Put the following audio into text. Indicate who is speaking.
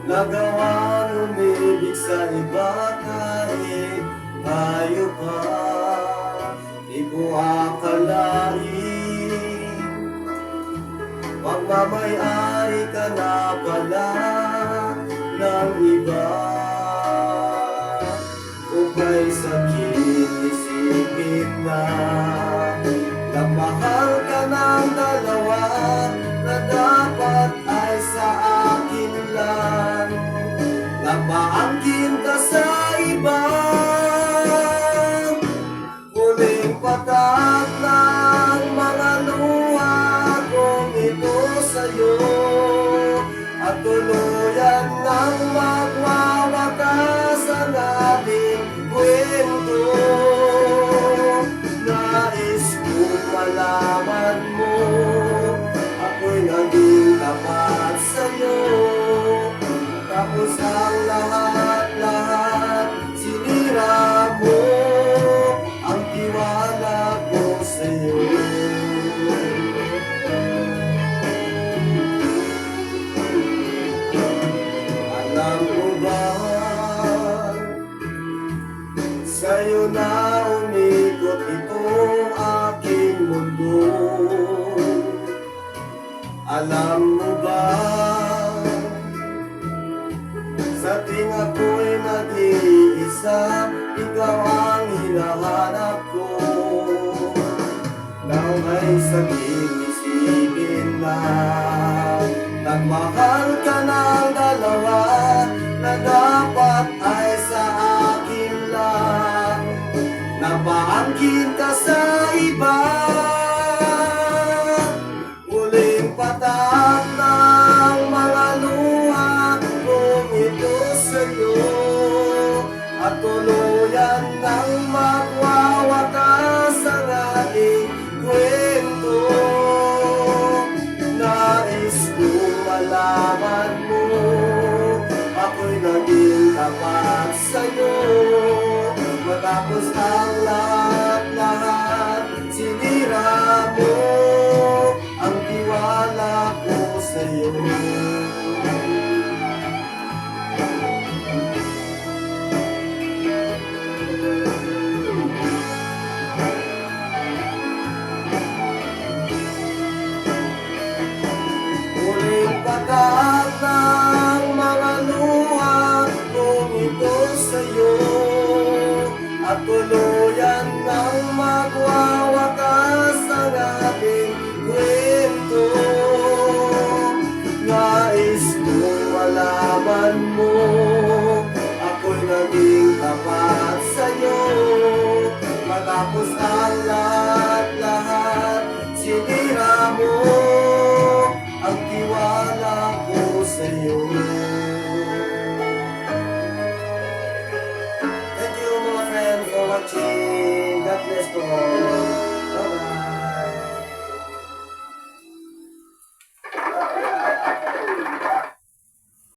Speaker 1: nagawang umibig sa iba kahit tayo pa di ko akalain. Magmamay-ari ka na pala ng iba. Ukay sakit isipin na nagmahal ka ng dalawa na dapat ay sa akin lang. Napaangkin ka sa iba, huling patak ng mga luha kong ito sa'yo, at tuluyan ng magwawakas ang ating kwento. Nais kong malaman mo, ako'y naging tapat sa'yo. Tapos ang lahat-lahat sinira mo ang tiwala ko sa'yo. Alam mo ba, sa'yo na umikot itong aking mundo. Alam mo ba, sa ting ako'y nag-iisa, ikaw ang hinahanap ko. Nang may sakit isipin na nagmahal ka ng dalawa na dapat ay sa akin lang. Napaangkin ka sa iba, huling patak ng mga luha kong ito sa'yo, at tuluyan ng magwawakas ang ating kwento. Nais kong malaman mo, ako'y naging tapat sa'yo. Matapos ang lahat-lahat sinira mo ang tiwala ko sa'yo. Huling patak ng mga luha kong ito sa'yo, at tuluyan ng magwawakas ang ating kwento. Nais kong malaman mo, ako'y naging tapat sa'yo. Matapos ang lahat-lahat sinira mo ang tiwala ko sa'yo. Thank you mga friend for watching. God bless po.